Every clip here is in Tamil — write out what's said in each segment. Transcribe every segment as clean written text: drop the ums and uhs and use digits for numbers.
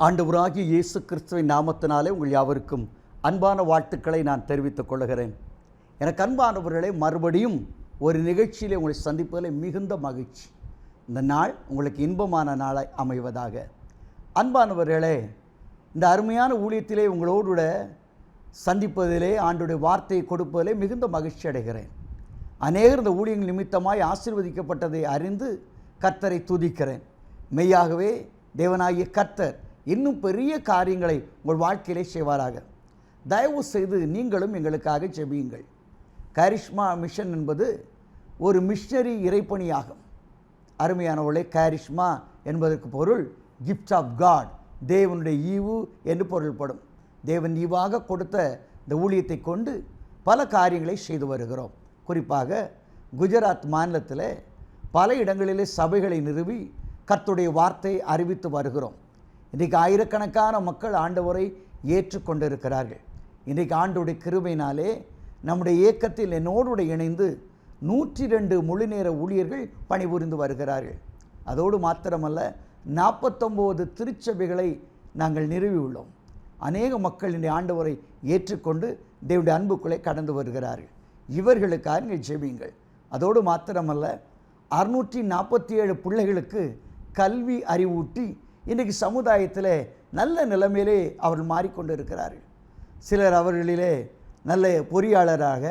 ஆண்டவராகிய இயேசு கிறிஸ்துவின் நாமத்தினாலே உங்கள் யாவருக்கும் அன்பான வாழ்த்துக்களை நான் தெரிவித்துக் கொள்கிறேன். எனக்கு அன்பானவர்களே, மறுபடியும் ஒரு நிகழ்ச்சியிலே உங்களை சந்திப்பதில் மிகுந்த மகிழ்ச்சி. இந்த நாள் உங்களுக்கு இன்பமான நாளாய் அமைவதாக. அன்பானவர்களே, இந்த அருமையான ஊழியத்திலே உங்களோடு சந்திப்பதிலே, ஆண்டுடைய வார்த்தையை கொடுப்பதிலே மிகுந்த மகிழ்ச்சி அடைகிறேன். அநேகர் இந்த ஊழியங்கள் நிமித்தமாய் ஆசீர்வதிக்கப்பட்டதை அறிந்து கர்த்தரை துதிக்கிறேன். மெய்யாகவே தேவனாகிய கர்த்தர் இன்னும் பெரிய காரியங்களை உங்கள் வாழ்க்கையிலே செய்வாராக. தயவு செய்து நீங்களும் எங்களுக்காக ஜெபியுங்கள். கரிஷ்மா மிஷன் என்பது ஒரு மிஷனரி இறைப்பணியாகும். அருமையானவர்களே, கரிஷ்மா என்பதற்கு பொருள் கிஃப்ட் ஆஃப் காட், தேவனுடைய ஈவு என்று பொருள்படும். தேவன் ஈவாக கொடுத்த இந்த ஊழியத்தை கொண்டு பல காரியங்களை செய்து வருகிறோம். குறிப்பாக குஜராத் மாநிலத்தில் பல இடங்களிலே சபைகளை நிறுவி கர்த்தருடைய வார்த்தையை அறிவித்து வருகிறோம். இன்றைக்கு ஆயிரக்கணக்கான மக்கள் ஆண்டவரை ஏற்றுக்கொண்டிருக்கிறார்கள். இன்றைக்கு ஆண்டவருடைய கிருபையினாலே நம்முடைய இயக்கத்தில் என்னோடு இணைந்து 102 முழுநேர ஊழியர்கள் பணிபுரிந்து வருகிறார்கள். அதோடு மாத்திரமல்ல, 49 திருச்சபைகளை நாங்கள் நிறுவியுள்ளோம். அநேக மக்கள் இந்த ஆண்டவரை ஏற்றுக்கொண்டு தேவனுடைய அன்புக்குள்ளே கடந்து வருகிறார்கள். இவர்களுக்காக நீங்கள் ஜெபியுங்கள். அதோடு மாத்திரமல்ல, 647 பிள்ளைகளுக்கு கல்வி அறிவூட்டி இன்றைக்கு சமுதாயத்தில் நல்ல நிலைமையிலே அவர்கள் மாறிக்கொண்டு இருக்கிறார்கள். சிலர் அவர்களிலே நல்ல பொறியாளராக,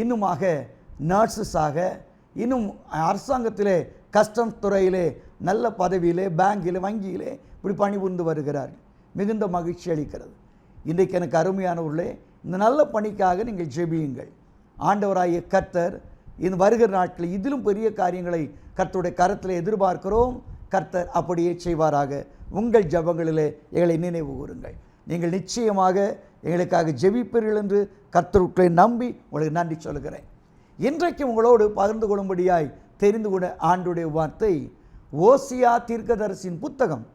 இன்னுமாக நர்ஸஸாக, இன்னும் அரசாங்கத்திலே கஸ்டம்ஸ் துறையிலே நல்ல பதவியிலே, பேங்கிலே, வங்கியிலே இப்படி பணிபுரிந்து வருகிறார்கள். மிகுந்த மகிழ்ச்சி அளிக்கிறது. இன்றைக்கு எனக்கு அருமையானவர்களே, இந்த நல்ல பணிக்காக நீங்கள் ஜெபியுங்கள். ஆண்டவராகிய கர்த்தர் இந்த வருகிற நாட்களில் இதிலும் பெரிய காரியங்களை கர்த்தருடைய கரத்தில் எதிர்பார்க்கிறோம். கர்த்தர் அப்படியே செய்வாராக. உங்கள் ஜெபங்களிலே எங்களை நினைவு கூறுங்கள். நீங்கள் நிச்சயமாக எங்களுக்காக ஜெபிப்பீர்கள் என்று கர்த்தருக்குள்ளே நம்பி உங்களுக்கு நன்றி சொல்கிறேன். இன்றைக்கு உங்களோடு பகிர்ந்து கொள்ளும்படியாய் தெரிந்து கொண்ட ஆண்டுடைய வார்த்தை ஓசியா தீர்க்கதரிசியின் புத்தகம்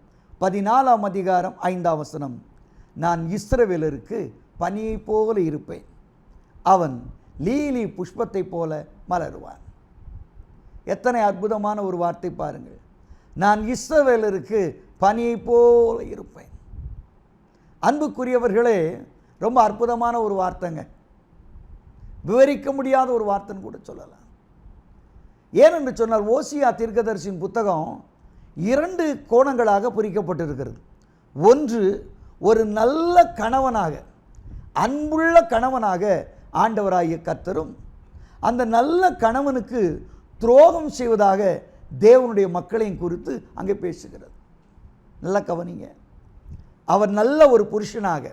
14ஆம் அதிகாரம் 5ஆம் வசனம். நான் இஸ்ரவேலருக்கு பனியை போல இருப்பேன், அவன் லீலி புஷ்பத்தை போல மலருவான். எத்தனை அற்புதமான ஒரு வார்த்தை பாருங்கள். நான் இஸ்ரவேலருக்கு பனியை போல இருப்பேன். அன்புக்குரியவர்களே, ரொம்ப அற்புதமான ஒரு வார்த்தைங்க. விவரிக்க முடியாத ஒரு வார்த்தைன்னு கூட சொல்லலாம். ஏனென்று சொன்னால், ஓசியா தீர்க்கதரிசியின் புத்தகம் 2 கோணங்களாக பிரிக்கப்பட்டிருக்கிறது. ஒன்று, ஒரு நல்ல கணவனாக, அன்புள்ள கணவனாக ஆண்டவராகிய கர்த்தரும், அந்த நல்ல கணவனுக்கு துரோகம் செய்வதாக தேவனுடைய மக்களையும் குறித்து அங்கே பேசுகிறது. நல்ல கவனிங்க. அவர் நல்ல ஒரு புருஷனாக,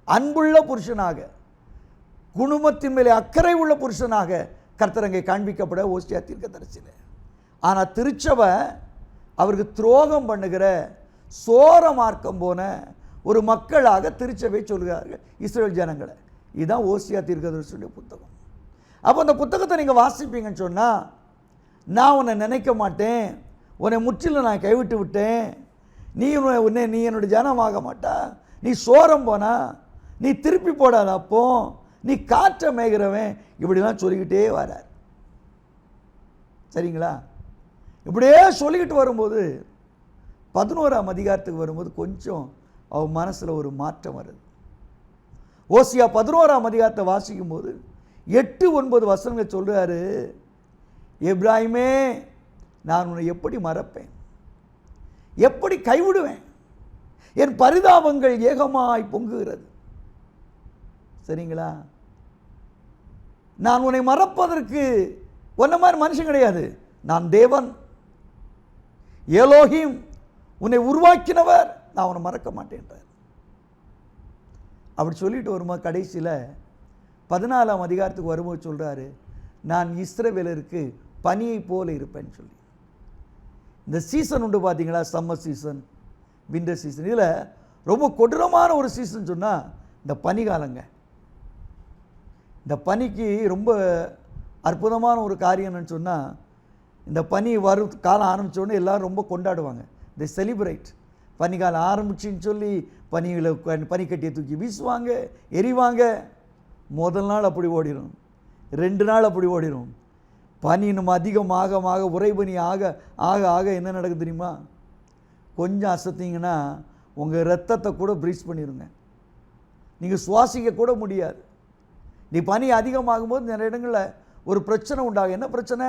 அன்புள்ள புருஷனாக, குடும்பத்தின் மேலே அக்கறை உள்ள புருஷனாக கர்த்தர் அங்கே காண்பிக்கப்பட ஓசியா தீர்க்கதரிசியிலே. ஆனால் திருச்சபை அவருக்கு துரோகம் பண்ணுகிற, சோர மார்க்கம் போன ஒரு மக்களாக திருச்சபை சொல்கிறார்கள் இஸ்ரவேல் ஜனங்களை. இதுதான் ஓசியா தீர்க்கதரிசியுடைய புத்தகம். அப்போ அந்த புத்தகத்தை நீங்கள் வாசிப்பீங்கன்னு சொன்னால், நான் உன்னை நினைக்க மாட்டேன், உன்னை முற்றிலும் நான் கைவிட்டு விட்டேன், நீ என்னுடைய ஜனமாக மாட்டா, நீ சோரம் போனா, நீ திருப்பி போடாத, அப்போ நீ காற்றை மேய்கிறவன், இப்படிலாம் சொல்லிக்கிட்டே வரார். சரிங்களா? இப்படியே சொல்லிக்கிட்டு வரும்போது 11ஆம் அதிகாரத்துக்கு வரும்போது கொஞ்சம் அவன் மனசில் ஒரு மாற்றம் வருது. ஓசியா 11ஆம் அதிகாரத்தை வாசிக்கும் போது 8-9 வசனங்கள் சொல்கிறாரு. எப்ராஹிமே, நான் உன்னை எப்படி மறப்பேன், எப்படி கைவிடுவேன், என் பரிதாபங்கள் ஏகமாய் பொங்குகிறது. சரிங்களா? நான் உன்னை மறப்பதற்கு ஒன்ன மாதிரி மனுஷன் கிடையாது. நான் தேவன், எலோஹிம், உன்னை உருவாக்கினவர், நான் உன்னை மறக்க மாட்டேன்றார். அப்படி சொல்லிட்டு வரும்போது கடைசியில் 14ஆம் அதிகாரத்துக்கு வரும்போது சொல்கிறாரு, நான் இஸ்ரவேலருக்கு பனியை போல இருப்பேன்னு சொல்லி. இந்த சீசன் உண்டு பார்த்தீங்களா, சம்மர் சீசன், விண்டர் சீசன். இதில் ரொம்ப கொடூரமான ஒரு சீசன் சொன்னால் இந்த பனிகாலங்க. இந்த பனிக்கு ரொம்ப அற்புதமான ஒரு காரியம் என்னன்னு சொன்னால், இந்த பனி வரும் காலம் ஆரம்பித்தோடனே எல்லோரும் ரொம்ப கொண்டாடுவாங்க. தி செலிப்ரேட். பனிக்காலம் ஆரம்பிச்சின்னு சொல்லி பனிக்கட்டியை தூக்கி வீசுவாங்க, எரிவாங்க. முதல் நாள் அப்படி ஓடிடும், 2 நாள் அப்படி ஓடிடும். பனி இன்னும் அதிகமாக உறைபனி ஆக ஆக ஆக என்ன நடக்குது தெரியுமா? கொஞ்சம் அசத்திங்கன்னா உங்கள் ரத்தத்தை கூட ப்ரீஸ் பண்ணிடுங்க. நீங்கள் சுவாசிக்க கூட முடியாது. நீ பனி அதிகமாகும்போது நிறைய இடங்களில் ஒரு பிரச்சனை உண்டாகும். என்ன பிரச்சனை?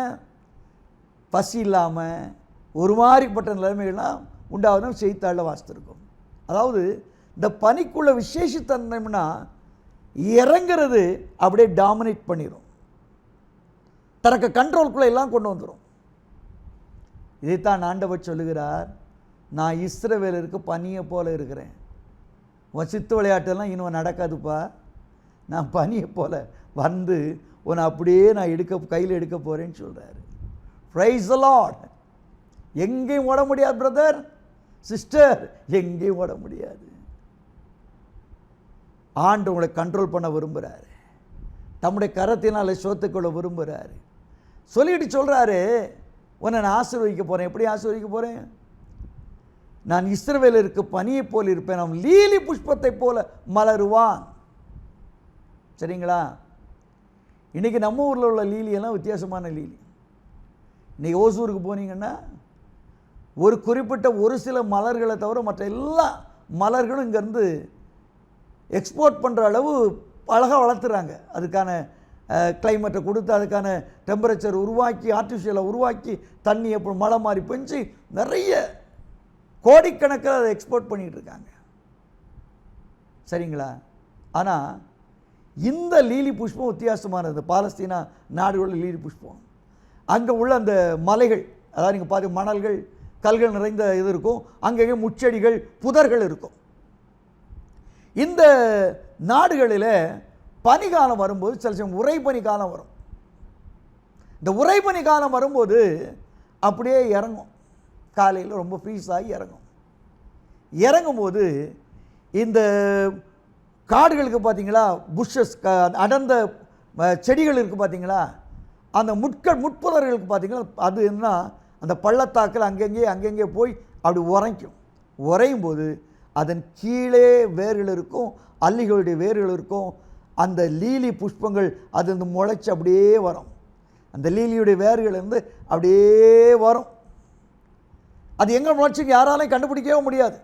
பசி இல்லாமல் ஒரு மாதிரிப்பட்ட நிலைமைகள்லாம் உண்டாகுதுன்னு செய்தித்தாளில் வாசித்திருக்கும். அதாவது இந்த பனிக்குள்ள விசேஷத்தன்மைனா இறங்கிறது அப்படியே டாமினேட் பண்ணிடும், தனக்கு கண்ட்ரோல்குள்ளே எல்லாம் கொண்டு வந்துடும். இதைத்தான் ஆண்டவர் சொல்லுகிறார், நான் இஸ்ரவேலருக்கு பனியை போல இருக்கிறேன். உன் சித்து விளையாட்டெல்லாம் இன்னும் நடக்காதுப்பா, நான் பனியை போல வந்து உன்னை அப்படியே நான் கையில் எடுக்க போகிறேன்னு சொல்கிறாரு. Price the Lord. எங்கேயும் ஓட முடியாது பிரதர் சிஸ்டர், எங்கேயும் ஓட முடியாது. ஆண்டு உங்களை கண்ட்ரோல் பண்ண விரும்புகிறாரு, தம்முடைய கரத்தினால சோத்துக்கொள்ள விரும்புகிறாரு. சொல்லிட்டு சொல்கிறாரு, உன்னை நான் ஆசீர்வதிக்க போகிறேன். எப்படி ஆசீர்வதிக்க போகிறேன்? நான் இஸ்ரவேலருக்கு பனியை போல் இருப்பேன், அவன் லீலி புஷ்பத்தை போல மலருவான். சரிங்களா? இன்றைக்கி நம்ம ஊரில் உள்ள லீலியெல்லாம் வித்தியாசமான லீலி. இன்றைக்கி ஓசூருக்கு போனீங்கன்னா ஒரு குறிப்பிட்ட ஒரு சில மலர்களை தவிர மற்ற எல்லா மலர்களும் இங்கேருந்து எக்ஸ்போர்ட் பண்ணுற அளவு அழகாக வளர்த்துறாங்க. அதுக்கான கிளைமேட்டை கொடுத்து, அதுக்கான டெம்பரேச்சர் உருவாக்கி, ஆர்டிஃபிஷியலை உருவாக்கி, தண்ணி எப்படி மழை மாதிரி பெஞ்சு நிறைய கோடிக்கணக்கில் அதை எக்ஸ்போர்ட் பண்ணிகிட்டு இருக்காங்க. சரிங்களா? ஆனால் இந்த லீலி புஷ்பம் வித்தியாசமானது. பாலஸ்தீனா நாடுகளில் லீலி புஷ்பம், அங்கே உள்ள அந்த மலைகள், அதாவது நீங்கள் பார்த்து மணல்கள் கல்கள் நிறைந்த இது இருக்கும், அங்கங்கே முச்செடிகள் புதர்கள் இருக்கும். இந்த நாடுகளில் பனிக்காலம் வரும்போது சில சமயம் உறைபனி காலம் வரும். இந்த உறைபனி காலம் வரும்போது அப்படியே இறங்கும், காலையில் ரொம்ப ஃப்ரீஸ் ஆகி இறங்கும். இறங்கும்போது இந்த காடுகளுக்கு பார்த்தீங்களா, புஷ்ஷஸ் அடர்ந்த செடிகள் இருக்குது பார்த்தீங்களா, அந்த முட்புதர்களுக்கு பார்த்தீங்களா, அது என்ன அந்த பள்ளத்தாக்கில் அங்கங்கே போய் அப்படி உரைக்கும். உறையும் போது அதன் கீழே வேர்கள் இருக்கும், அல்லிகளுடைய வேர்கள் இருக்கும். அந்த லீலி புஷ்பங்கள் அது வந்து முளைச்சி அப்படியே வரும். அந்த லீலியுடைய வேர்கள் இருந்து அப்படியே வரும். அது எங்கே முளைச்சின்னு யாராலையும் கண்டுபிடிக்கவே முடியாது.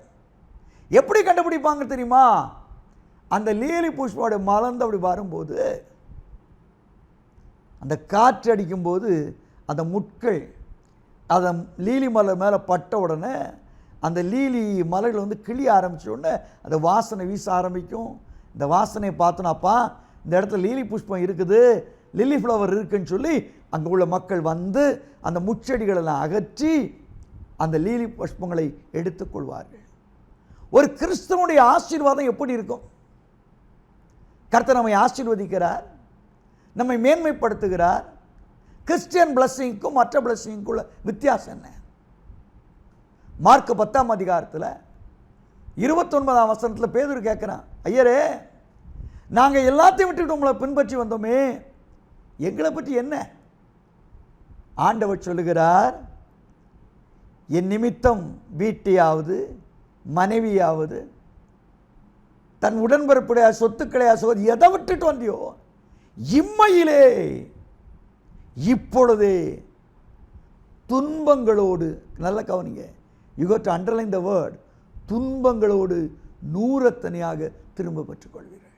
எப்படி கண்டுபிடிப்பாங்க தெரியுமா? அந்த லீலி புஷ்போடைய மலர்ந்து அப்படி வரும்போது, அந்த காற்று அடிக்கும்போது அந்த முட்கள் அதை லீலி மலர் மேலே பட்ட உடனே அந்த லீலி மலர்கள் வந்து கிளிய ஆரம்பித்த உடனே அந்த வாசனை வீச ஆரம்பிக்கும். இந்த வாசனையை பார்த்தோன்னாப்பா இந்த இடத்துல லீலி புஷ்பம் இருக்குது, லில்லி ஃப்ளவர் இருக்குன்னு சொல்லி அங்கே உள்ள மக்கள் வந்து அந்த முச்செடிகளெல்லாம் அகற்றி அந்த லீலி புஷ்பங்களை எடுத்துக்கொள்வார்கள். ஒரு கிறிஸ்தவனுடைய ஆசீர்வாதம் எப்படி இருக்கும்? கர்த்தர் நம்மை ஆசீர்வதிக்கிறார், நம்மை மேன்மைப்படுத்துகிறார். கிறிஸ்டியன் பிளஸ்ஸிங்க்கும் மற்ற பிளஸ்ஸிங்க்குள்ள வித்தியாசம் என்ன? மார்க் 10ஆம் அதிகாரத்தில் 29ஆம் வசனத்தில் பேதுரு கேட்குறான், ஐயரே நாங்கள் எல்லாத்தையும் விட்டுட்டு உங்களை பின்பற்றி வந்தோமே, எங்களை பற்றி என்ன? ஆண்டவர் சொல்லுகிறார், என் நிமித்தம் வீட்டையாவது மனைவியாவது தன் உடன்பிறப்புடைய சொத்துக்களை எதை விட்டுட்டு வந்தியோ இம்மையிலே இப்பொழுதே துன்பங்களோடு, நல்ல கவனிங்க, you got to underline the word, துன்பங்களோடு 100 திரும்ப பெற்றுக்கொள்வீர்கள்.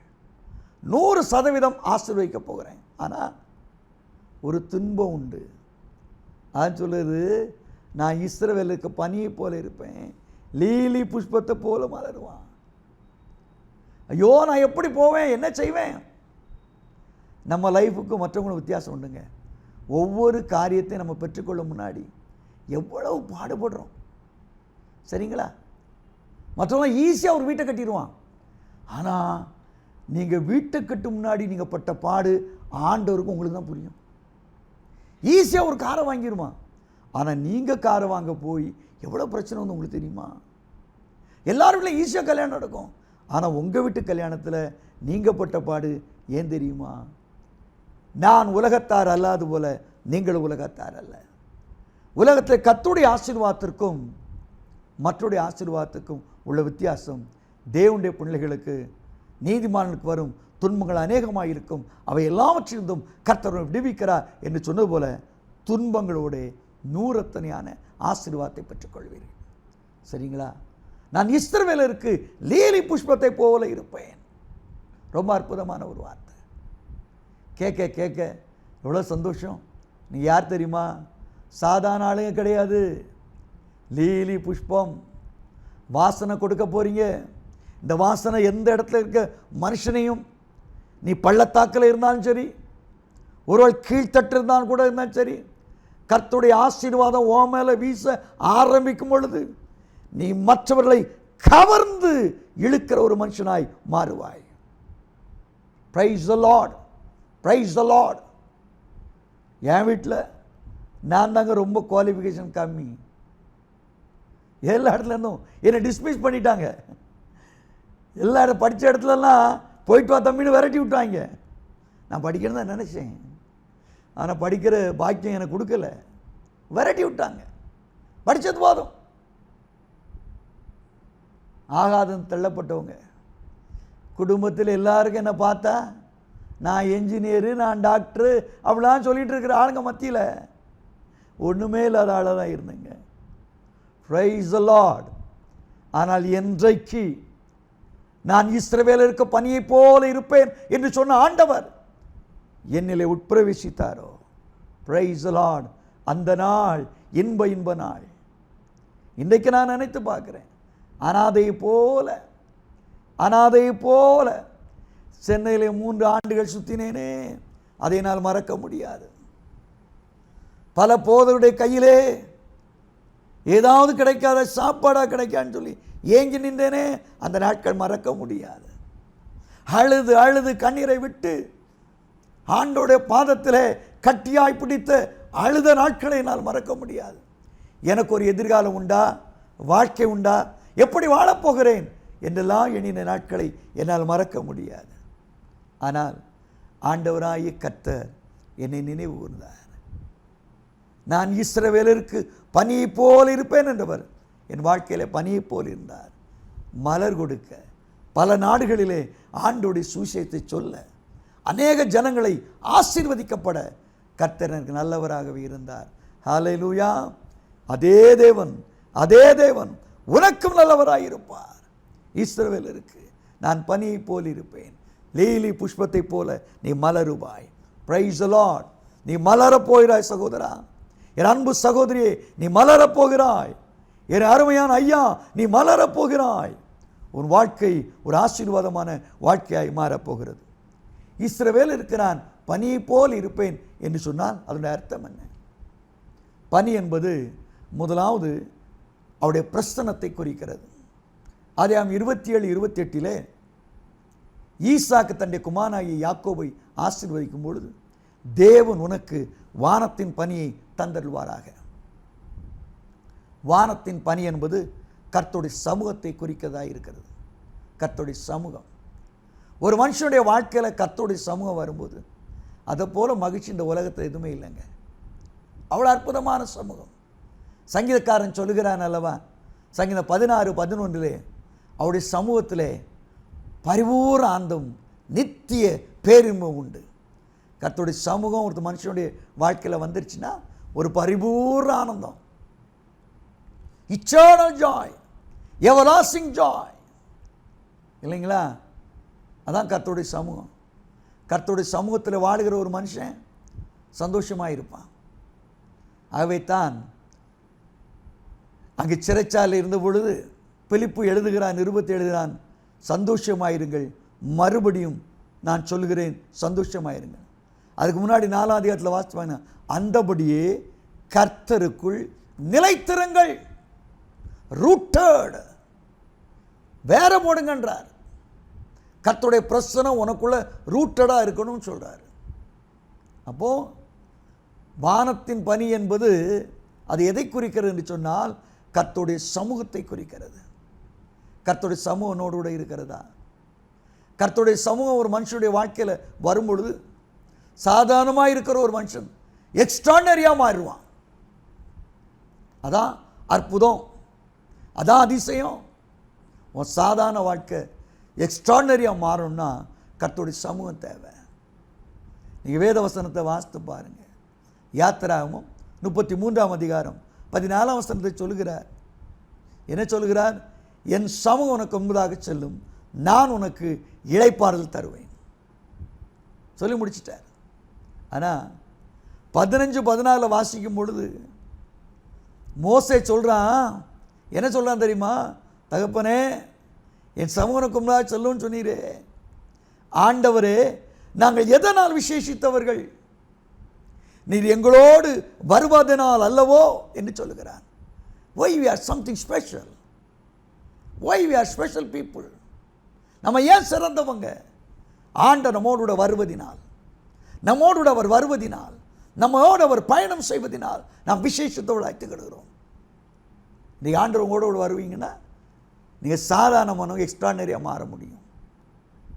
100% ஆசீர்வதிக்க போகிறேன். ஆனால் ஒரு துன்பம் உண்டு. அது சொல்லுது, நான் இஸ்ரவேலுக்கு பனியை போல இருப்பேன், லீலி புஷ்பத்தை போல மலருவான். ஐயோ நான் எப்படி போவேன், என்ன செய்வேன்? நம்ம லைஃபுக்கும் மற்றவங்களும் வித்தியாசம் உண்டுங்க. ஒவ்வொரு காரியத்தையும் நம்ம பெற்றுக்கொள்ள முன்னாடி எவ்வளவு பாடுபடுறோம். சரிங்களா? மற்றவங்க ஈஸியாக ஒரு வீட்டை கட்டிடுவான். ஆனால் நீங்கள் வீட்டை கட்டும் முன்னாடி நீங்கள் பட்ட பாடு ஆண்டவருக்கும் உங்களுக்கு தான் புரியும். ஈஸியாக ஒரு காரை வாங்கிடுமா, ஆனால் நீங்கள் காரை வாங்க போய் எவ்வளோ பிரச்சனை வந்து உங்களுக்கு தெரியுமா? எல்லாருக்குள்ள ஈஸியாக கல்யாணம் நடக்கும், ஆனால் உங்கள் வீட்டு கல்யாணத்தில் நீங்கள் பட்ட பாடு ஏன் தெரியுமா? நான் உலகத்தார் அல்லாது போல நீங்கள் உலகத்தார் அல்ல. உலகத்தில் கர்த்தருடைய ஆசீர்வாதத்திற்கும் மற்றொரு ஆசீர்வாதத்துக்கும் உள்ள வித்தியாசம், தேவனுடைய பிள்ளைகளுக்கு நீதிமானுக்கு வரும் துன்பங்கள் அநேகமாக இருக்கும், அவை எல்லாவற்றிலிருந்தும் கர்த்தர் விடுவிக்கிறார் என்று சொன்னது போல துன்பங்களோடு 100 ஆசீர்வாதத்தை பெற்றுக்கொள்வீர்கள். சரிங்களா? நான் இஸ்ரவேலருக்கு லீலி புஷ்பத்தை போல இருப்பேன். ரொம்ப அற்புதமான ஒரு வார்த்தை. கேட்க கேட்க எவ்வளோ சந்தோஷம். நீ யார் தெரியுமா? சாதாரண ஆளுங்க கிடையாது. லீலி புஷ்பம் வாசனை கொடுக்க போறீங்க. இந்த வாசனை எந்த இடத்துல இருக்க மனுஷனையும், நீ பள்ளத்தாக்கில் இருந்தாலும் சரி, ஒருவேளை கீழ்த்தட்டு இருந்தாலும் கூட இருந்தாலும் சரி, கர்த்தருடைய ஆசீர்வாதம் ஓ மேலே வீச ஆரம்பிக்கும் பொழுது நீ மற்றவர்களை கவர்ந்து இழுக்கிற ஒரு மனுஷனாய் மாறுவாய். Praise the lord, praise the lord. என் வீட்டில் நான் தாங்க ரொம்ப குவாலிஃபிகேஷன் கம்மி. எல்லா இடத்துல இருந்தும் என்னை டிஸ்மிஸ் பண்ணிட்டாங்க. எல்லா இடம் படித்த இடத்துலலாம் போயிட்டு வா தம்பின்னு விரட்டி விட்டாங்க. நான் படிக்கணும் தான் நினச்சேன், ஆனால் படிக்கிற பாக்கியம் எனக்கு கொடுக்கல, விரட்டி விட்டாங்க. படித்தது போதும். ஆகாதுன்னு தள்ளப்பட்டவங்க குடும்பத்தில் எல்லாருக்கும் என்ன பார்த்தா நான் என்ஜினியரு, நான் டாக்டரு அப்படிலாம் சொல்லிட்டு இருக்கிற ஆளுங்க மத்தியில் ஒன்றுமே இல்லாத ஆளாக தான் இருந்தேங்க. Price the Lord. ஆனால் என்றைக்கு நான் இஸ்ரவேலருக்கு பனியை போல இருப்பேன் என்று சொன்ன ஆண்டவர் என்னிலே உட்பிரவேசித்தாரோ, பிரைஸ் தி லார்ட், அந்த நாள் இன்ப நாள். இன்றைக்கு நான் நினைத்து பார்க்கிறேன், அனாதை போல சென்னையில் 3 ஆண்டுகள் சுற்றினேனே, அதை என்னால் மறக்க முடியாது. பல போதருடைய கையிலே ஏதாவது கிடைக்காத சாப்பாடாக கிடைக்கான்னு சொல்லி ஏங்கி நின்றேனே, அந்த நாட்கள் மறக்க முடியாது. அழுது அழுது கண்ணீரை விட்டு ஆண்டோடைய பாதத்தில் கட்டியாய் பிடித்த அழுத நாட்களை என்னால் மறக்க முடியாது. எனக்கு ஒரு எதிர்காலம் உண்டா, வாழ்க்கை உண்டா, எப்படி வாழப்போகிறேன் என்றெல்லாம் எண்ணின நாட்களை என்னால் மறக்க முடியாது. ஆனால் ஆண்டவராகிய கர்த்தர் என்னை நினைவு கூர்ந்தார். நான் இஸ்ரவேலருக்கு பனியை போல் இருப்பேன் என்றவர் என் வாழ்க்கையில் பனியை போல் இருந்தார். மலர் கொடுக்க, பல நாடுகளிலே ஆண்டோடைய சுவிசேஷத்தை சொல்ல, அநேக ஜனங்களை ஆசீர்வதிக்கப்பட கர்த்தர் எனக்கு நல்லவராகவே இருந்தார். ஹல்லேலூயா. அதே தேவன் உனக்கும் நல்லவராயிருப்பார். இஸ்ரவேலருக்கு நான் பனியை போல் இருப்பேன், லீலி புஷ்பத்தை போல நீ மலருவாய். Price the Lord. நீ மலரப் போகிறாய் சகோதரா, என் அன்பு சகோதரியே, நீ மலரப் போகிறாய். என் அருமையான ஐயா, நீ மலரப் போகிறாய். உன் வாழ்க்கை ஒரு ஆசீர்வாதமான வாழ்க்கையாய் மாறப்போகிறது. இஸ்ரவேலருக்கு நான் பனியை போல் இருப்பேன் என்று சொன்னால் அதனுடைய அர்த்தம் என்ன? பனி என்பது முதலாவது அவருடைய பிரசன்னத்தை குறிக்கிறது. ஆதியாகமம் 27:28 ஈசாக்கு தன்னுடைய குமாரனாகிய யாக்கோபை ஆசீர்வதிக்கும் பொழுது, தேவன் உனக்கு வானத்தின் பனியை தந்தருள்வாராக. வானத்தின் பனி என்பது கர்த்தருடைய சமூகத்தை குறிக்கிறதா இருக்கிறது. கர்த்தருடைய சமூகம், ஒரு மனுஷனுடைய வாழ்க்கையில் கர்த்தருடைய சமூகம் வரும்போது அதை போல மகிழ்ச்சி இந்த உலகத்தில் எதுவுமே இல்லைங்க. அவ்வளோ அற்புதமான சமூகம். சங்கீதக்காரன் சொல்லுகிறான் அல்லவா, சங்கீதம் 16:11 அவருடைய சமூகத்தில் பரிபூர்ண ஆனந்தம், நித்திய பேரின்பம் உண்டு. கர்த்தருடைய சமூகம் ஒரு மனுஷனுடைய வாழ்க்கையில் வந்துருச்சுன்னா ஒரு பரிபூர்ண ஆனந்தம், இட்டர்னல் ஜாய், எவர்லாஸ்டிங் ஜாய் இல்லைங்களா? அதான் கர்த்தருடைய சமூகம். கர்த்தருடைய சமூகத்தில் வாழுகிற ஒரு மனுஷன் சந்தோஷமாக இருப்பான். ஆகவே தான் அங்கே சிறைச்சாலை இருந்த பொழுது பிலிப்பு எழுதுகிறான், நிருபத்தை எழுதுகிறான், சந்தோஷமாயிருங்கள், மறுபடியும் நான் சொல்கிறேன் சந்தோஷமாயிருங்கள். அதுக்கு முன்னாடி 4ஆம் அதிகாரத்தில் வாசிப்பாங்க, அந்தபடியே கர்த்தருக்குள் நிலைத்திருங்கள், ரூட்டட், வேற போடுங்கன்றார். கர்த்தருடைய பிரசனம் உனக்குள்ள ரூட்டடாக இருக்கணும்னு சொல்கிறார். அப்போது வானத்தின் பனி என்பது அது எதை குறிக்கிறது என்று சொன்னால் கர்த்தருடைய சமூகத்தை குறிக்கிறது. கர்த்தருடைய சமூகம் உன்னோடு கூட இருக்கிறதா? கர்த்தருடைய சமூகம் ஒரு மனுஷனுடைய வாழ்க்கையில் வரும்பொழுது சாதாரணமாக இருக்கிற ஒரு மனுஷன் எக்ஸ்ட்ராடனரியாக மாறுவான். அதான் அற்புதம், அதான் அதிசயம். உன் சாதாரண வாழ்க்கை எக்ஸ்ட்ராடனரியாக மாறணும்னா கர்த்தருடைய சமூகம் தேவை. நீங்கள் வேத வசனத்தை வாசித்து பாருங்கள். யாத்திராகமம் 33ஆம் அதிகாரம் 14ஆம் வசனத்தை சொல்லுகிறார். என்ன சொல்லுகிறார்? என் சமூகம் உனக்கு முன்பதாக செல்லும், நான் உனக்கு இளைப்பாறுதல் தருவேன் சொல்லி முடிச்சிட்டார். ஆனால் 15-14 வாசிக்கும் பொழுது மோசே சொல்கிறான், என்ன சொல்கிறான் தெரியுமா? தகப்பனே, என் சமூகம் உனக்கு முன்பதாக செல்லும்னு சொன்னீரே, ஆண்டவரே, நாங்கள் எதனால் விசேஷித்தவர்கள்? நீர் எங்களோடு வருவதனால் அல்லவோ என்று சொல்லுகிறான். Why we are something special? Why we are special people? நம்ம ஏன் சிறந்தவங்க? ஆண்டவர் நம்மோடு வருவதினால், நம்மோடு அவர் வருவதினால், நம்மோடு அவர் பயணம் செய்வதினால் நாம் விசேஷத்தோடு அழைத்துக்கிடுகிறோம். இந்த ஆண்டவர் உங்களோடு வருவீங்கன்னா நீங்கள் சாதாரணமானவங்க எக்ஸ்ட்ரானரியாக மாற முடியும்.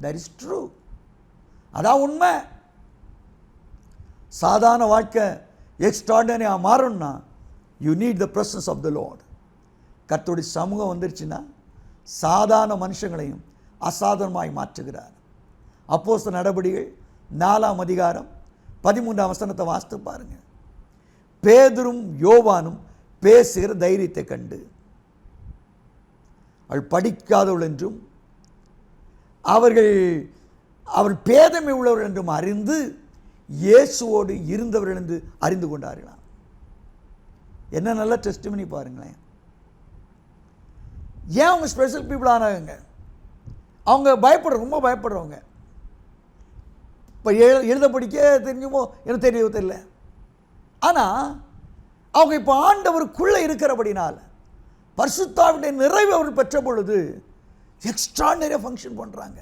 That is true. அதான் உண்மை. சாதாரண வாழ்க்கை எக்ஸ்ட்ரானரியாக மாறணும்னா you need the presence of the lord. கர்த்தருடைய சமூகம் வந்துருச்சுன்னா சாதாரண மனுஷங்களையும் அசாதாரணமாய் மாற்றுகிறார். அப்போஸ்தலர் நடபடிகள் 4ஆம் அதிகாரம் 13ஆம் வசனத்தை வாசித்து பாருங்க. பேதுரும் யோவானும் பேசுகிற தைரியத்தை கண்டு அவள் படிக்காதவள் என்றும் அவர் பேதமை உள்ளவர் என்றும் அறிந்து இயேசுவோடு இருந்தவர்கள் என்று அறிந்து கொண்டார்களாம். என்ன நல்ல டெஸ்டிமனி பாருங்களேன். ஏன் அவங்க ஸ்பெஷல் பீப்புள் ஆனாங்க? அவங்க ரொம்ப பயப்படுறவங்க. இப்போ எழுத படிக்க தெரிஞ்சுமோ எனக்கு தெரியல. ஆனால் அவங்க இப்போ ஆண்டவருக்குள்ளே இருக்கிறபடினால் பரிசுத்தாவினுடைய நிறைவு அவர் பெற்ற பொழுது எக்ஸ்ட்ரானரியாக ஃபங்க்ஷன் பண்ணுறாங்க.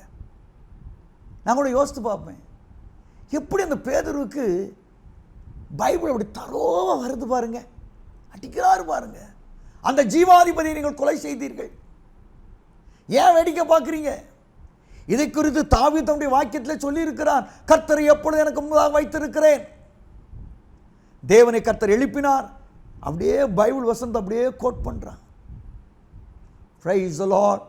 நான் கூட யோசித்து பார்ப்பேன், எப்படி அந்த பேதுருவுக்கு பைபிள் அப்படி தரோவாக வருது பாருங்க, அடிக்கிறாரு பாருங்க. அந்த ஜீவாதிபதியை நீங்கள் கொலை செய்தீர்கள், ஏன் வேடிக்கை பார்க்குறீங்க? இதை குறித்து தாவீது தம்முடைய வாக்கியத்தில் சொல்லியிருக்கிறான், கர்த்தரை எப்பொழுது எனக்கு முன்பதாக வைத்திருக்கிறேன். தேவனை கர்த்தர் எழுப்பினார். அப்படியே பைபிள் வசனத்தை அப்படியே கோட் பண்ணுறான். Praise the Lord.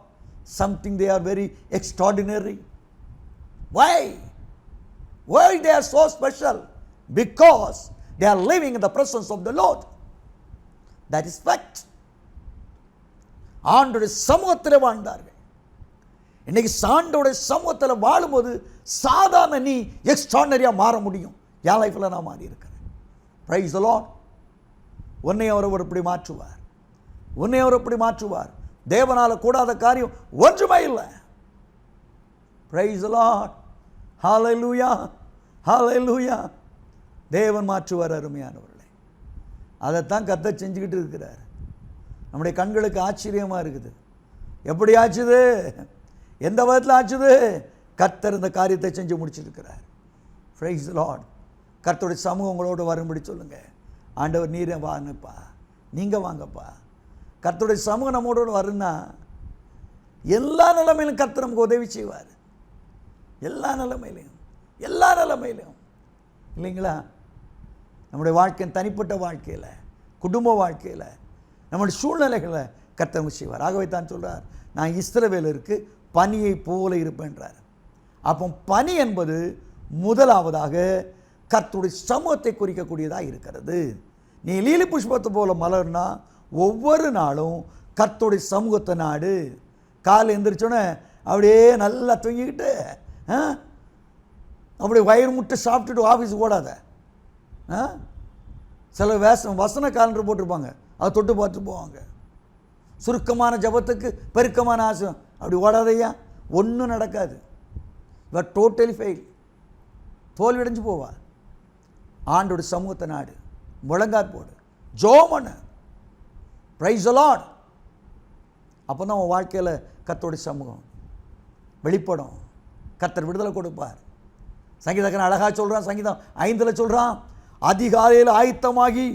Something they are very extraordinary. Why? Why they are so special? Because they are living in the presence of the Lord. That is fact. ஆண்டவருடைய சமூகத்தில் வாழ்ந்தார்கள். இன்னைக்கு ஆண்டவருடைய சமூகத்தில் வாழும்போது சாதாரண நீ எக்ஸ்ட்ரானரியாக மாற முடியும். என் லைஃப்பில் நான் மாறி இருக்கிறேன். Praise the Lord. உன்னை அவர் இப்படி மாற்றுவார், உன்னை அவர் இப்படி மாற்றுவார். தேவனால் கூடாத காரியம் ஒன்றுமே இல்லை. Praise the Lord. Hallelujah. Hallelujah. தேவன் மாற்றுவார் அருமையானவர்களே. அதைத்தான் கர்த்தர் செஞ்சுக்கிட்டு இருக்கிறார். நம்முடைய கண்களுக்கு ஆச்சரியமாக இருக்குது. எப்படி ஆச்சுது? எந்த விதத்தில் ஆச்சுது? கர்த்தர் இந்த காரியத்தை செஞ்சு முடிச்சிருக்கிறார். Praise the Lord. கர்த்தருடைய சமூகம் உங்களோடு வரும்படி சொல்லுங்க. ஆண்டவர் நீரே வாங்கப்பா, நீங்கள் வாங்கப்பா. கர்த்தருடைய சமூகம் நம்மளோட வருன்னா எல்லா நிலைமையிலும் கர்த்தர் நமக்கு உதவி செய்வார். எல்லா நிலைமையிலையும் இல்லைங்களா? நம்முடைய வாழ்க்கையின் தனிப்பட்ட வாழ்க்கையில், குடும்ப வாழ்க்கையில், நம்முடைய சூழ்நிலைகளை கர்த்தர் நமக்கு செய்வார். ஆகவே தான் சொல்கிறார், நான் இஸ்ரவேலருக்கு பனியை போல இருப்பேன்றார். அப்போ பனி என்பது முதலாவதாக கர்த்தருடைய சமூகத்தை குறிக்கக்கூடியதாக இருக்கிறது. நீ லீலி புஷ்பத்தை போல மலர்னா ஒவ்வொரு நாளும் கர்த்தருடைய சமூகத்தை நாடு. காலை எந்திரிச்சோன்னே அப்படியே நல்லா தூங்கிக்கிட்டு அப்படியே வயிறு முட்டை சாப்பிட்டுட்டு ஆஃபீஸுக்கு ஓடாத. சில வசன காலண்டர் போட்டிருப்பாங்க, அதை தொட்டு பார்த்துட்டு போவாங்க. சுருக்கமான ஜபத்துக்கு பெருக்கமான ஆசை, அப்படி ஓடாதையா, ஒன்றும் நடக்காது. இவர் டோட்டலி ஃபெயில், தோல்வியடைஞ்சு போவா. ஆண்டோட சமூகத்தை நாடு, முழங்கால் போடு, ஜோமன. Price the Lord. அப்போ தான் உன் வாழ்க்கையில் கர்த்தருடைய சமூகம் வெளிப்படும். கர்த்தர் விடுதலை கொடுப்பார். சங்கீதக்காரன் அழகாக சொல்கிறான், சங்கீதம் 5 சொல்கிறான், அதிகாலையில் ஆயத்தமாகி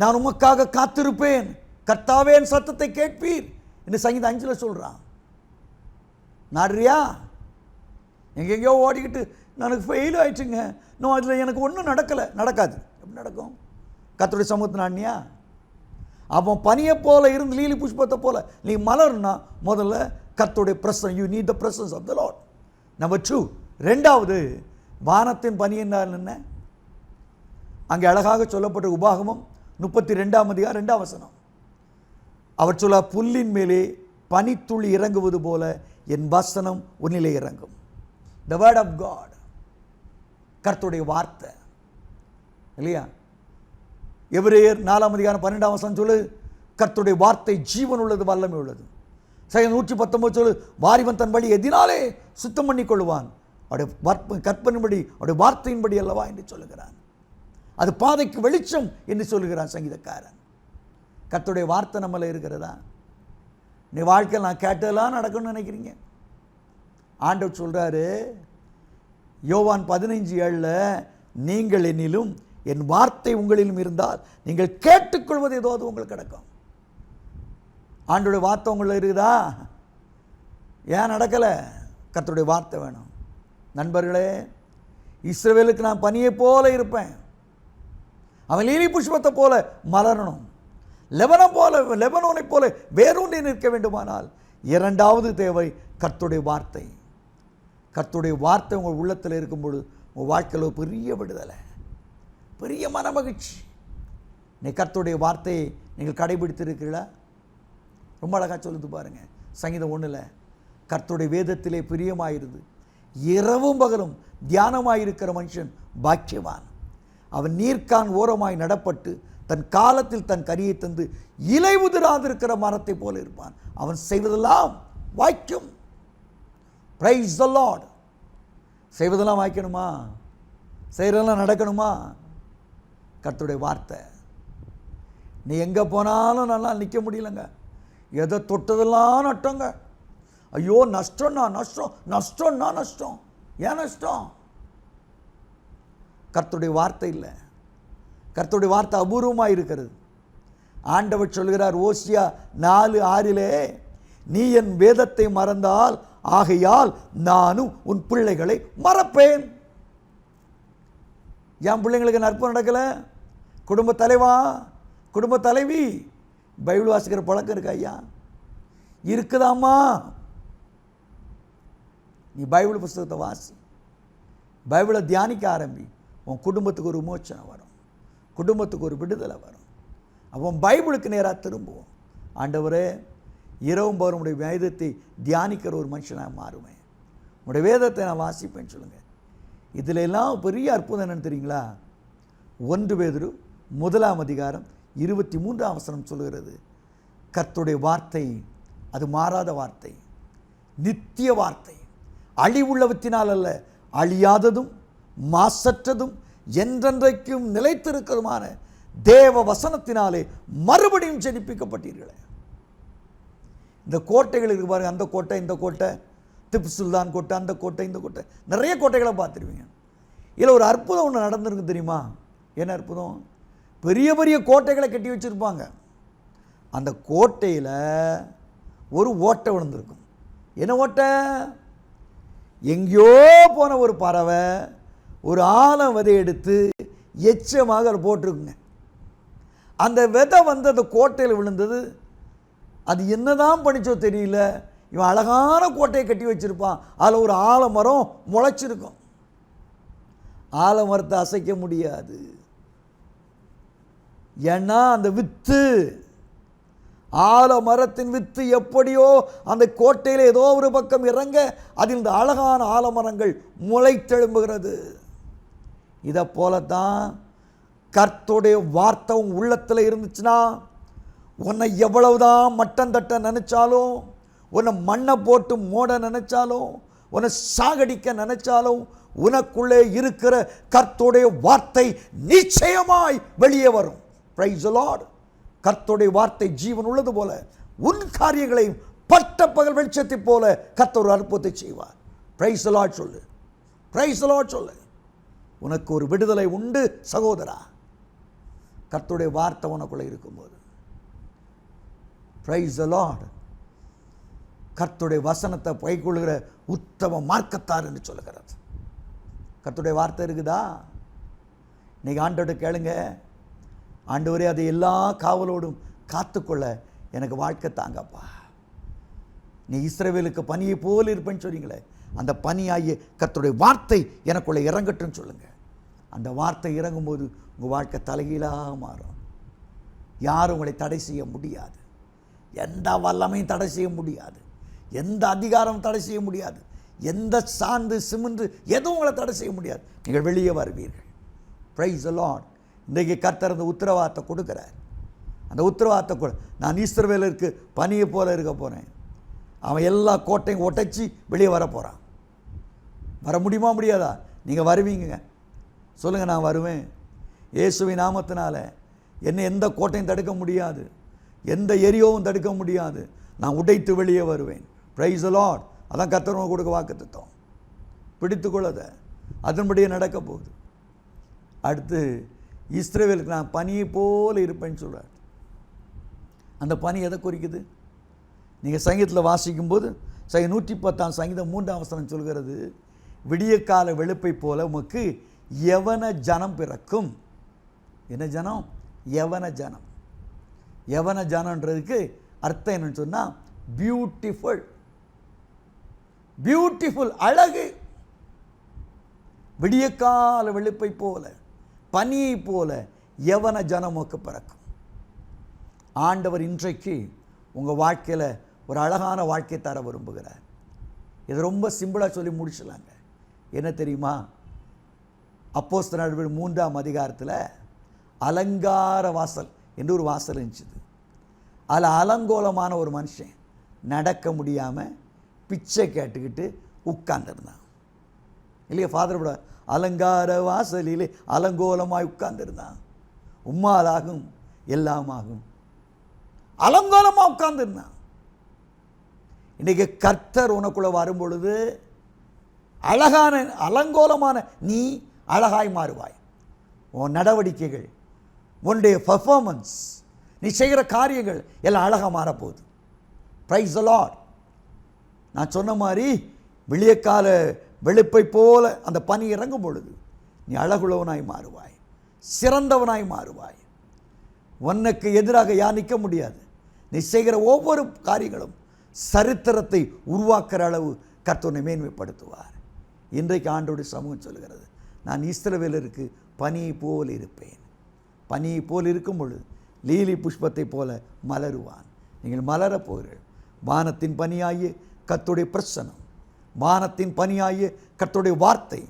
நான் உமக்காக காத்திருப்பேன், கர்த்தாவே என் சத்தத்தை கேட்பீர் என்று சங்கீதம் 5 சொல்கிறான். நாடுறியா? எங்கெங்கேயோ ஓடிக்கிட்டு எனக்கு ஃபெயில் ஆயிடுச்சுங்க, இன்னும் அதில் எனக்கு ஒன்றும் நடக்காது. எப்படி நடக்கும்? கர்த்தருடைய சமூகத்தை நாடினியா? அப்போ பனியை போல இருந்து லீலி புஷ்பத்தை போல நீ மலர்னா முதல்ல கர்த்தருடைய presence, you need the presence of the Lord. Number 2, ரெண்டாவது வானத்தின் பனி என்றால் என்ன? அங்கே அழகாக சொல்லப்பட்ட உபாகமம் 32ஆம் அதிகாரம் 2ஆம் வசனம். அவர் சொல்ல, புல்லின் மேலே பனித்துளி இறங்குவது போல என் வசனம் உன்னிலே இறங்கும். த வேர்ட் ஆஃப் காட், கர்த்தருடைய வார்த்தை இல்லையா? எபிரேயர் 4:12 சொல்லு, கர்த்தருடைய வார்த்தை ஜீவன் உள்ளது, வல்லமை உள்ளது. 119 சொல்லு, வாரிவன் தன் வழி எதினாலே சுத்தம் பண்ணி கொள்வான், அவருடைய கற்பனையின்படி அவருடைய வார்த்தையின்படி அல்லவா என்று சொல்லுகிறான். அது பாதைக்கு வெளிச்சம் என்று சொல்லுகிறான் சங்கீதக்காரன். கர்த்தருடைய வார்த்தை நம்மள இருக்கிறதா? நீ வாழ்க்கையில் நான் கேட்டதெல்லாம் நடக்கணும்னு நினைக்கிறீங்க? ஆண்டவர் சொல்றாரு யோவான் 15:7, நீங்கள் என்னிலும் என் வார்த்தை உங்களிலும் இருந்தால் நீங்கள் கேட்டுக்கொள்வது ஏதோ அது உங்களுக்கு கிடைக்கும். ஆண்டோடைய வார்த்தை உங்களில் இருக்குதா? ஏன் நடக்கலை? கர்த்தருடைய வார்த்தை வேணும். நண்பர்களே, இஸ்ரவேலுக்கு நான் பனியை போல இருப்பேன், அவன் லீலி புஷ்பத்தை போல மலரணும், லெபனோனை போல வேரூன்றி நிற்க வேண்டுமானால் இரண்டாவது தேவை கர்த்தருடைய வார்த்தை. கர்த்தருடைய வார்த்தை உங்கள் உள்ளத்தில் இருக்கும்பொழுது உங்கள் வாழ்க்கையில் பெரிய விடுதலை, பெரிய மனமகிழ்ச்சி. நீ கர்த்தருடைய வார்த்தையை நீங்கள் கடைபிடித்திருக்கிறீர்களா? ரொம்ப அழகாக சொல்லுது பாருங்க, சங்கீதம் 1, கர்த்தருடைய வேதத்திலே பிரியமாயிருது, இரவும் பகலும் தியானமாயிருக்கிற மனுஷன் பாக்கியவான். அவன் நீர்க்கான் ஓரமாய் நடப்பட்டு தன் காலத்தில் தன் கனியை தந்து இலை உதிராதிருக்கிற மரத்தை போல இருப்பான். அவன் செய்வதெல்லாம் வாய்க்கும். Price the Lord. செய்வதெல்லாம் வாய்க்கணுமா? செய்கிறதெல்லாம் நடக்கணுமா? கர்த்தருடைய வார்த்தை. நீ எங்கே போனாலும் நல்லா நிற்க முடியலங்க, எதை தொட்டதெல்லாம் நட்டங்க. ஐயோ நஷ்டம்னா நஷ்டம், நஷ்டம்னா நஷ்டம். ஏன் நஷ்டம்? கர்த்தருடைய வார்த்தை இல்லை. கர்த்தருடைய வார்த்தை அபூர்வமாக இருக்கிறது. ஆண்டவர் சொல்கிறார் ஓசியா 4:6, நீ என் வேதத்தை மறந்தால் ஆகையால் நானும் உன் பிள்ளைகளை மறப்பேன். என் பிள்ளைங்களுக்கு நற்பு நடக்கலை, குடும்ப தலைவா குடும்ப தலைவி பைபிள் வாசிக்கிற பழக்கம் இருக்கா? ஐயா இருக்குதாம்மா. நீ பைபிள் புஸ்தகத்தை வாசி, பைபிளை தியானிக்க ஆரம்பி, உன் குடும்பத்துக்கு ஒரு விமோச்சனம் வரும், குடும்பத்துக்கு ஒரு விடுதலை வரும். அப்போ பைபிளுக்கு நேராக திரும்புவோம். ஆண்டவரே, இரவும் பகலும் உடைய வேதத்தை தியானிக்கிற ஒரு மனுஷனாக மாறுவேன், உடைய வேதத்தை நான் வாசிப்பேன்னு சொல்லுங்கள். இதில் எல்லாம் பெரிய அற்புதம் என்னன்னு தெரியுங்களா? 1 பேதுரு 1:23 சொல்லுகிறது, கர்த்தருடைய வார்த்தை அது மாறாத வார்த்தை, நித்திய வார்த்தை, அழிவுள்ளவற்றினால் அல்ல, அழியாததும் மாசற்றதும் என்றென்றைக்கும் நிலைத்திருக்கிறதுமான தேவ வசனத்தினாலே மறுபடியும் ஜெனிப்பிக்கப்பட்டீர்களே. இந்த கோட்டைகள் இருக்கு பாருங்க, அந்த கோட்டை இந்த கோட்டை, திப்பு சுல்தான் கோட்டை, அந்த கோட்டை இந்த கோட்டை, நிறைய கோட்டைகளை பார்த்துருவீங்க. இதில் ஒரு அற்புதம் ஒன்று நடந்திருக்கு தெரியுமா? என்ன அற்புதம்? பெரிய பெரிய கோட்டைகளை கட்டி வச்சுருப்பாங்க, அந்த கோட்டையில் ஒரு ஓட்டை விழுந்திருக்கும். என்ன ஓட்டை? எங்கேயோ போன ஒரு பறவை ஒரு ஆழம் விதை எடுத்து எச்சமாக அதை போட்டிருக்குங்க. அந்த விதை அந்த கோட்டையில் விழுந்தது. அது என்னதான் பண்ணிச்சோ தெரியல, இவன் அழகான கோட்டையை கட்டி வச்சிருப்பான், அதில் ஒரு ஆலமரம் முளைச்சிருக்கும். ஆலமரத்தை அசைக்க முடியாது, ஏன்னா அந்த வித்து, ஆலமரத்தின் வித்து எப்படியோ அந்த கோட்டையில் ஏதோ ஒரு பக்கம் இறங்க அதில் இந்த அழகான ஆலமரங்கள் முளைத்தெழும்புகிறது. இதை போலத்தான் கர்த்தருடைய வார்த்தை உள்ளத்தில் இருந்துச்சுன்னா, உன்னை எவ்வளவுதான் மட்டம் தட்ட நினைச்சாலும், உன்னை மண்ணை போட்டு மூட நினைச்சாலும், உன்னை சாகடிக்க நினைச்சாலும், உனக்குள்ளே இருக்கிற கர்த்தருடைய வார்த்தை நிச்சயமாய் வெளியே வரும். Price the Lord. கர்த்தருடைய வார்த்தை ஜீவன் உள்ளது போல உன் காரியங்களையும் பட்ட பகல் வெளிச்சத்தை போல கர்த்தர் ஒரு அற்புதத்தை செய்வார். பிரைஸ் தி லார்ட் சொல்லு, பிரைஸ் தி லார்ட் சொல்லு. உனக்கு ஒரு விடுதலை உண்டு சகோதரா, கர்த்தருடைய வார்த்தை உனக்குள்ளே இருக்கும்போது. Price the Lord. கர்த்தருடைய வசனத்தை கைக்கொள்கிற உத்தம மார்க்கத்தார் என்று சொல்லுகிறது. கர்த்தருடைய வார்த்தை இருக்குதா? இன்னைக்கு ஆண்டவர்கிட்ட கேளுங்க, ஆண்டவரே அதை எல்லா காவலோடும் காத்துக்கொள்ள எனக்கு வாழ்க்கை தாங்கப்பா. நீ இஸ்ரவேலுக்கு பனியை போல் இருப்பேன்னு சொல்றீங்களே, அந்த பனியாகிய கர்த்தருடைய வார்த்தை எனக்குள்ளே இறங்கட்டுன்னு சொல்லுங்க. அந்த வார்த்தை இறங்கும்போது உங்கள் வாழ்க்கை தலைகீழாக மாறும். யாரும் உங்களை தடை செய்ய முடியாது. எந்த வல்லமையும் தடை செய்ய முடியாது, எந்த அதிகாரம் தடை செய்ய முடியாது, எந்த சாந்து சிமெண்ட் எதுவும் உங்களை தடை செய்ய முடியாது. நீங்கள் வெளியே வருவீர்கள். Price the Lord. இன்றைக்கு கர்த்தர் அந்த உத்தரவாதத்தை கொடுக்குறார். அந்த உத்தரவாதத்தை நான் இஸ்ரவேலருக்கு பனியை போல இருக்க போகிறேன். அவன் எல்லா கோட்டையும் ஒட்டச்சி வெளியே வர போகிறான். வர முடியுமா முடியாதா? நீங்கள் வருவீங்க. சொல்லுங்கள், நான் வருவேன். இயேசுவின் நாமத்தினால என்னை எந்த கோட்டையும் தடுக்க முடியாது, எந்த எரியோவும் தடுக்க முடியாது. நான் உடைத்து வெளியே வருவேன். Price the Lord. அதான் கர்த்தர் கொடுக்க வாக்குத்தத்தம். பிடித்துக்கொள்ளத, அதன்படியே நடக்க போகுது. அடுத்து இஸ்ரவேலுக்கு நான் பனியை போல இருப்பேன்னு சொல்கிறார். அந்த பனி எதை குறிக்குது? நீங்கள் சங்கீதத்தில் வாசிக்கும்போது 110 சங்கீதம் 3 வசனம் சொல்கிறது, விடிய கால வெளுப்பை போல உமக்கு யவன ஜனம் பிறக்கும். என்ன ஜனம்? யவன ஜனம். யவன ஜனன்றதுக்கு அர்த்தம் என்னன்னு சொன்னால் பியூட்டிஃபுல். பியூட்டிஃபுல், அழகு. விடிய கால வெளுப்பை போல, பனியை போல யவன ஜனமுக்கு பிறக்கும். ஆண்டவர் இன்றைக்கு உங்கள் வாழ்க்கையில் ஒரு அழகான வாழ்க்கை தர விரும்புகிறார். இது ரொம்ப சிம்பிளாக சொல்லி முடிச்சலாங்க. என்ன தெரியுமா? அப்போஸ்தலர் நடவடிக்கைகள் 3ஆம் அதிகாரத்தில் அலங்கார வாசல் என்று ஒரு வாசல் இருந்துச்சு. அதில் அலங்கோலமான ஒரு மனுஷன் நடக்க முடியாமல் பிச்சை கேட்டுக்கிட்டு உட்கார்ந்துருந்தான். இல்லையா? ஃபாதர் கூட அலங்கார வாசலிலே அலங்கோலமாய் உட்கார்ந்துருந்தான். உம்மாலாகும் எல்லாமாகும். அலங்கோலமாக உட்கார்ந்துருந்தான். இன்றைக்கு கர்த்தர் உனக்குள்ள வரும் பொழுது அழகான அலங்கோலமான நீ அழகாய் மாறுவாய். உன் நடவடிக்கைகள், உன்னுடைய பர்ஃபார்மன்ஸ், நீ செய்கிற காரியங்கள் எல்லாம் அழகாக மாறப்போகுது. Price the Lord. நான் சொன்ன மாதிரி விளியக்கால வெளுப்பை போல அந்த பனி இறங்கும் பொழுது நீ அழகுள்ளவனாய் மாறுவாய், சிறந்தவனாய் மாறுவாய். உனக்கு எதிராக யார் நிற்க முடியாது. நீ செய்கிற ஒவ்வொரு காரியங்களும் சரித்திரத்தை உருவாக்குற அளவு கர்த்தரை மேன்மைப்படுத்துவார். இன்றைக்கு ஆண்டோடைய சமூகம் சொல்கிறது, நான் இஸ்ரவேலருக்கு பனியை போல் இருப்பேன். பனியை போல் இருக்கும் பொழுது லீலி புஷ்பத்தை போல மலருவான். நீங்கள் மலரப் போகிறீர்கள். வானத்தின் பனியாகிய கர்த்தருடைய பிரசன்னம், வானத்தின் பனியாகிய கர்த்தருடைய வார்த்தை,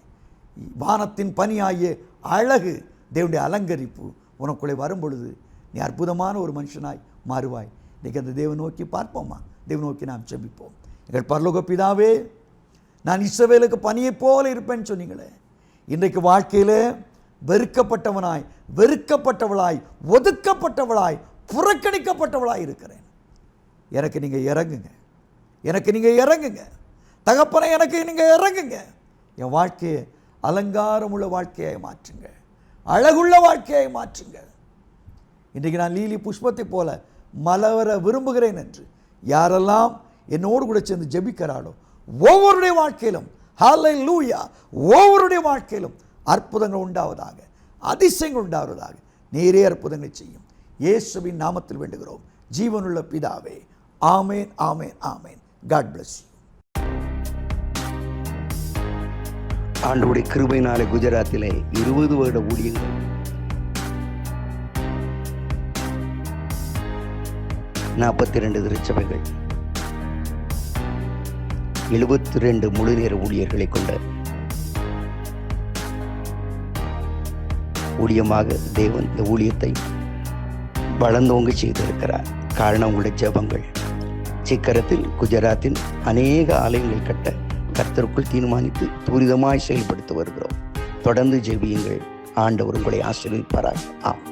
வானத்தின் பனியாகிய அழகு, தேவனுடைய அலங்கரிப்பு உனக்குள்ளே வரும் பொழுது நீ அற்புதமான ஒரு மனுஷனாய் மாறுவாய். இன்றைக்கி அந்த தேவன் நோக்கி பார்ப்போமா? தேவன் நோக்கி நாம் ஜெபிப்போம். எங்கள் பரலோக பிதாவே, நான் இஸ்ரவேலுக்கு பனியை போல இருப்பேன்னு சொன்னீங்களே. இன்றைக்கு வாழ்க்கையில் வெறுக்கப்பட்டவனாய், வெறுக்கப்பட்டவளாய், ஒதுக்கப்பட்டவளாய், புறக்கணிக்கப்பட்டவளாய் இருக்கிறேன். எனக்கு நீங்கள் இறங்குங்க, எனக்கு நீங்கள் இறங்குங்க தகப்பனை, எனக்கு நீங்கள் இறங்குங்க. என் வாழ்க்கையை அலங்காரமுள்ள வாழ்க்கையை மாற்றுங்க, அழகுள்ள வாழ்க்கையை மாற்றுங்க. இன்றைக்கு நான் லீலி புஷ்பத்தை போல மலர விரும்புகிறேன் என்று யாரெல்லாம் என்னோடு கூட சேர்ந்து ஜெபிக்கிறாளோ ஒவ்வொருடைய வாழ்க்கையிலும், ஹல்லேலூயா, ஒவ்வொருடைய வாழ்க்கையிலும் அற்புதங்கள் உண்டாவதாக, அதிசயங்கள் உண்டாவதாக. நேரே அற்புதங்களை செய்யும். இயேசுவின் நாமத்தில் வேண்டுகிறோம் ஜீவனுள்ள பிதாவே. ஆமேன், ஆமேன், ஆமேன். God bless you. ஆண்டவருடைய கிருபையினாலே குஜராத்திலே 20 வருட ஊழியங்கள், 42 திருச்சபைகள், 72 முழுநேர ஊழியர்களை கொண்ட ஊழியமாக தேவன் இந்த ஊழியத்தை வளர்ந்தோங்க செய்திருக்கிறார். காரணம் உங்களுடைய ஜெபங்கள். சீக்கிரத்தில் குஜராத்தில் அநேக ஆலயங்களை கட்ட கர்த்தருக்குள் தீர்மானித்து துரிதமாய் செயல்படுத்த வருகிறோம். தொடர்ந்து ஜெபியுங்கள். ஆண்டவர் உங்களை ஆசீர்வதிப்பாராக. ஆம்.